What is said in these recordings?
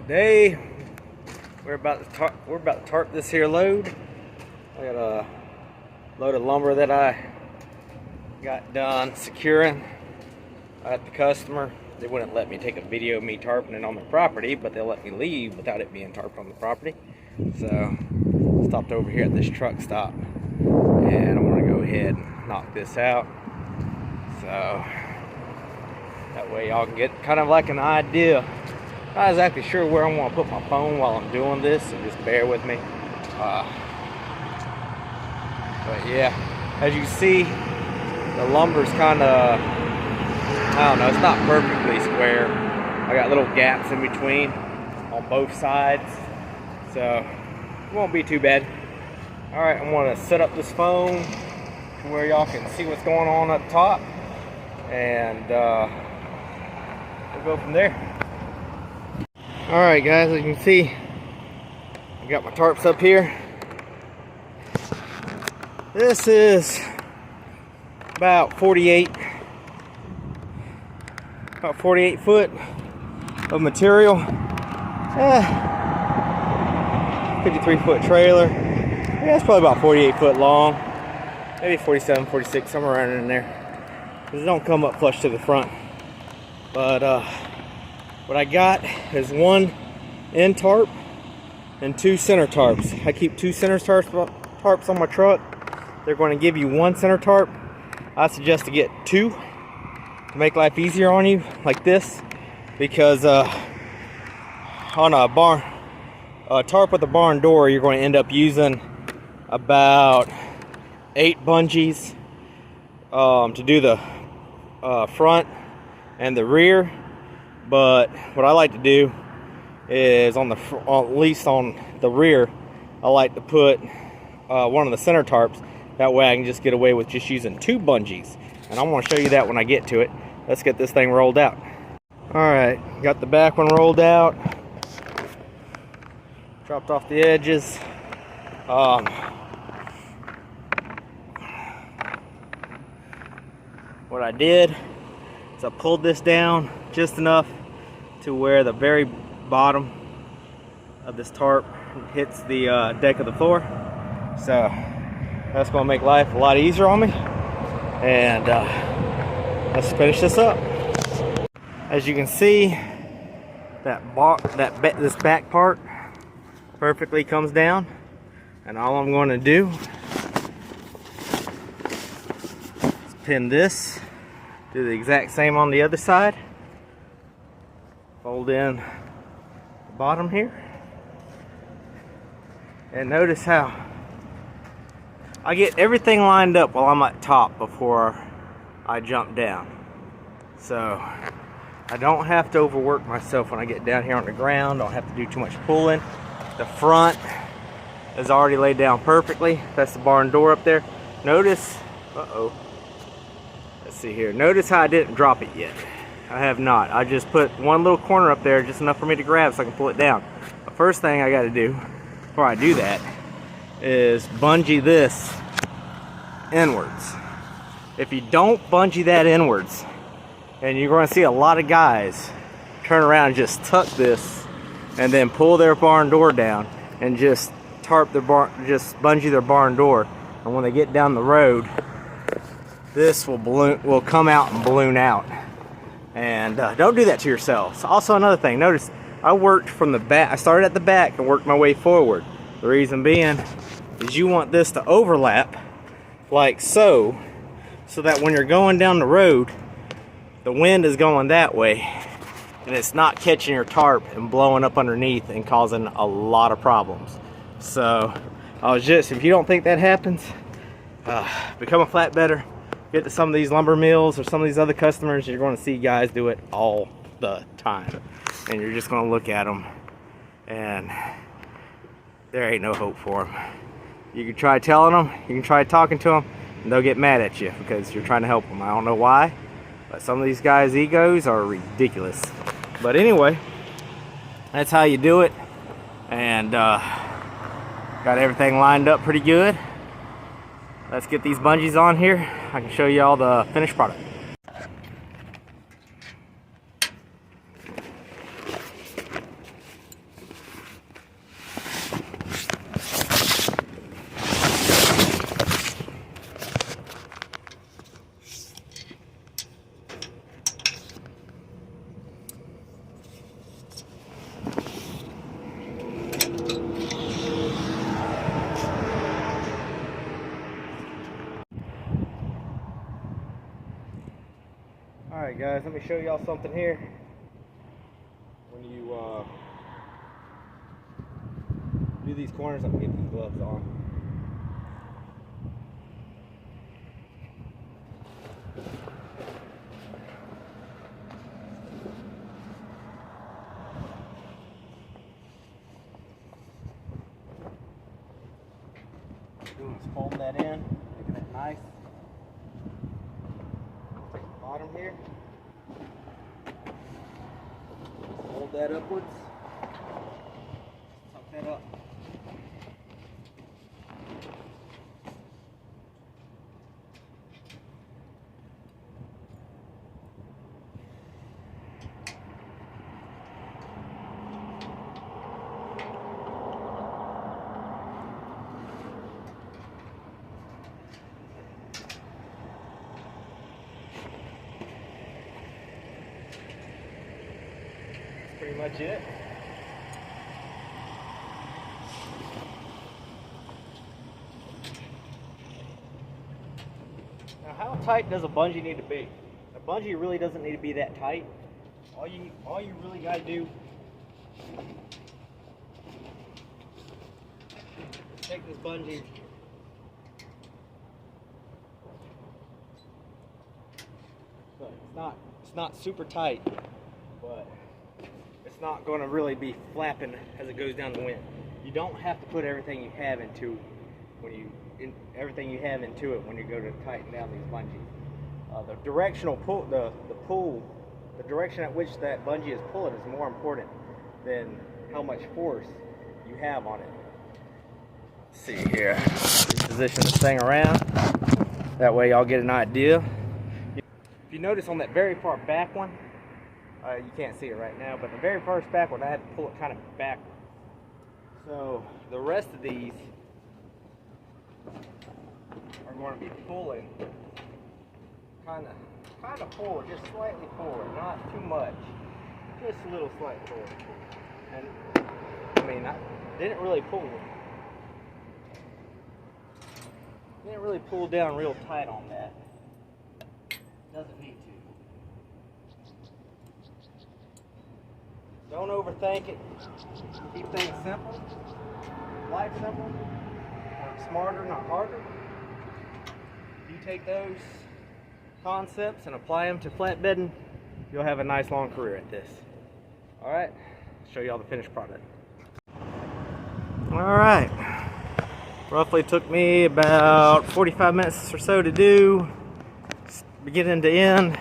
Today we're about to tarp this here load. I got a load of lumber that I got done securing at the customer. They wouldn't let me take a video of me tarping it on the property, but they'll let me leave without it being tarped on the property. So stopped over here at this truck stop, and I want to go ahead and knock this out, so that way y'all can get kind of like an idea. Not exactly sure where I want to put my phone while I'm doing this, so just bear with me. But yeah, as you see, the lumber's kind of, I don't know, it's not perfectly square. I got little gaps in between on both sides, so it won't be too bad. All right, I'm gonna set up this phone to where y'all can see what's going on up top, and we'll go from there. All right, guys, as you can see, I got my tarps up here. This is about 48 foot of material. 53-foot trailer. Yeah, it's probably about 48 foot long, maybe 47, 46, somewhere around in there. It don't come up flush to the front, but what I got is one end tarp and two center tarps. I keep two center tarps on my truck. They're going to give you one center tarp. I suggest to get two to make life easier on you, like this, because on a tarp with a barn door, you're going to end up using about 8 bungees to do the front and the rear. But what I like to do is at least on the rear, I like to put one of the center tarps. That way I can just get away with just using 2 bungees. And I want to show you that when I get to it. Let's get this thing rolled out. Alright, got the back one rolled out. Dropped off the edges. What I did is I pulled this down just enough to where the very bottom of this tarp hits the deck of the floor. So that's going to make life a lot easier on me. And let's finish this up. As you can see, this back part perfectly comes down, and all I'm going to do is pin this, do the exact same on the other side, fold in the bottom here, and notice how I get everything lined up while I'm at top before I jump down, so I don't have to overwork myself when I get down here on the ground. I don't have to do too much pulling. The front is already laid down perfectly. That's the barn door up there. Notice, let's see here. Notice how I didn't drop it yet. I have not. I just put one little corner up there, just enough for me to grab so I can pull it down. The first thing I got to do before I do that is bungee this inwards. If you don't bungee that inwards, and you're going to see a lot of guys turn around and just tuck this and then pull their barn door down and just tarp their barn, just bungee their barn door, and when they get down the road, this will come out and balloon out. And don't do that to yourselves. Also, another thing, notice I worked from the back. I started at the back and worked my way forward. The reason being is you want this to overlap like so that when you're going down the road, the wind is going that way and it's not catching your tarp and blowing up underneath and causing a lot of problems. So if you don't think that happens, become a flatbedder. Get to some of these lumber mills or some of these other customers. You're going to see guys do it all the time, and you're just going to look at them and there ain't no hope for them. You can try telling them, you can try talking to them, and they'll get mad at you because you're trying to help them. I don't know why, but some of these guys' egos are ridiculous. But anyway, that's how you do it. And got everything lined up pretty good. Let's get these bungees on here. I can show you all the finished product. guys, let me show y'all something here. When you do these corners, I'm gonna get these gloves on. Doing is fold that in, making it nice. Take the bottom here, fold that upwards, tuck that up. Pretty much it. Now, how tight does a bungee need to be? A bungee really doesn't need to be that tight. All you really gotta do is take this bungee, look, it's not super tight, but it's not going to really be flapping as it goes down the wind. You don't have to put everything you have into it when you go to tighten down these bungees. The directional pull, the direction at which that bungee is pulling is more important than how much force you have on it. Let's see here. Position this thing around. That way y'all get an idea. If you notice on that very far back one, you can't see it right now, but the very first back one, I had to pull it kind of backwards. So the rest of these are going to be pulling kind of forward, just slightly forward, not too much, just a little slight forward. And I mean, I didn't really pull down real tight on that. Doesn't need to. Don't overthink it. Keep things simple. Life simple. Work smarter, not harder. If you take those concepts and apply them to flatbedding, you'll have a nice long career at this. Alright, show you all the finished product. Alright, roughly took me about 45 minutes or so to do, beginning to end.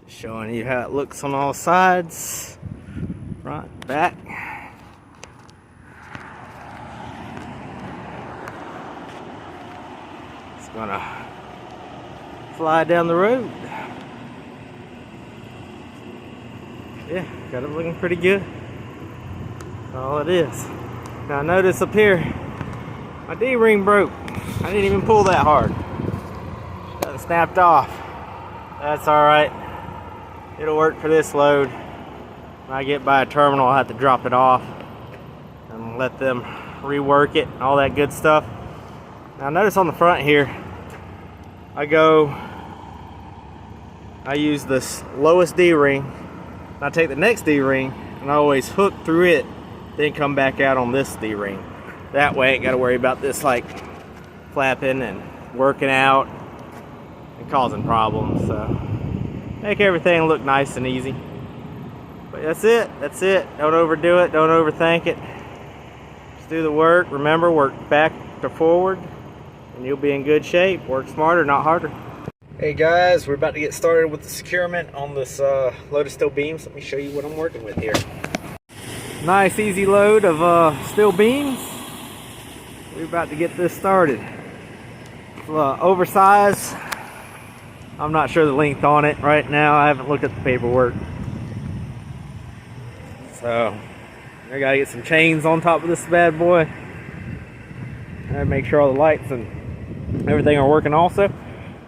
Showing you how it looks on all sides, front, back. It's gonna fly down the road. Yeah, got it looking pretty good. That's all it is. Now notice up here, my D-ring broke. I didn't even pull that hard. Got it snapped off. That's alright. It'll work for this load. When I get by a terminal, I'll have to drop it off and let them rework it and all that good stuff. Now notice on the front here, I use this lowest D-ring. I take the next D-ring and I always hook through it, then come back out on this D-ring. That way I ain't got to worry about this like flapping and working out and causing problems. So make everything look nice and easy. But that's it. Don't overdo it. Don't overthink it. Just do the work. Remember, work back to forward and you'll be in good shape. Work smarter, not harder. Hey guys, we're about to get started with the securement on this load of steel beams. Let me show you what I'm working with here. Nice easy load of steel beams. We're about to get this started. It's oversized. I'm not sure the length on it right now. I haven't looked at the paperwork. So I gotta get some chains on top of this bad boy. And make sure all the lights and everything are working also.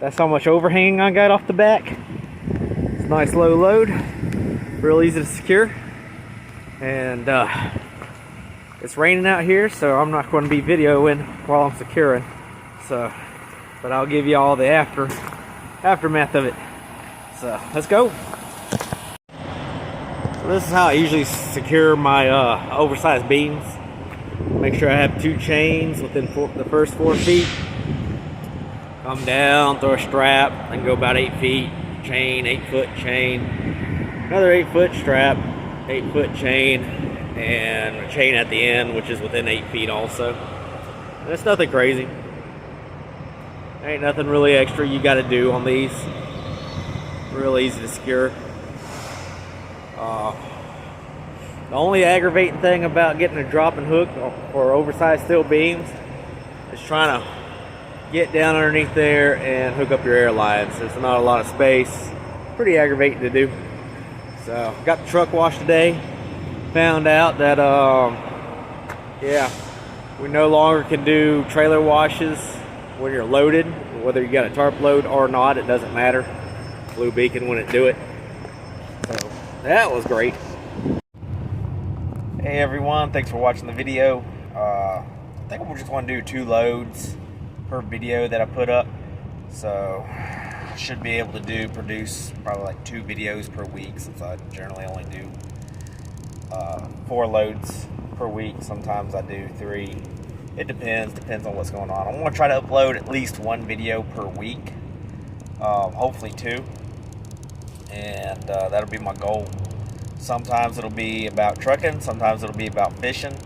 That's how much overhanging I got off the back. It's a nice low load. Real easy to secure. And it's raining out here, so I'm not going to be videoing while I'm securing. So but I'll give you all the aftermath of it. So let's go. So this is how I usually secure my oversized beams. Make sure I have 2 chains within the first 4 feet. Come down, throw a strap, and go about 8 feet. Chain, 8-foot chain. Another 8-foot strap, 8-foot chain, and a chain at the end, which is within 8 feet also. And it's nothing crazy. Ain't nothing really extra you got to do on these. Real easy to secure. The only aggravating thing about getting a dropping hook for oversized steel beams is trying to get down underneath there and hook up your air lines. There's not a lot of space. Pretty aggravating to do. So got the truck washed today. Found out that yeah, we no longer can do trailer washes when you're loaded. Whether you got a tarp load or not, it doesn't matter. Blue beacon wouldn't do it. So that was great. Hey everyone, thanks for watching the video. I think we just want to do 2 loads per video that I put up. So I should be able to produce probably like 2 videos per week, since I generally only do 4 loads per week. Sometimes I do 3. It depends on what's going on. I'm going to try to upload at least 1 video per week, hopefully 2, and that'll be my goal. Sometimes it'll be about trucking, sometimes it'll be about fishing.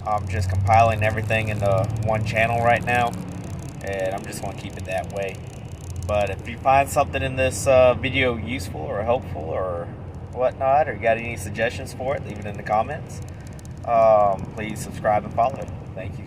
I'm just compiling everything into 1 channel right now, and I'm just going to keep it that way. But if you find something in this video useful or helpful or whatnot, or you got any suggestions for it, leave it in the comments. Please subscribe and follow. Thank you.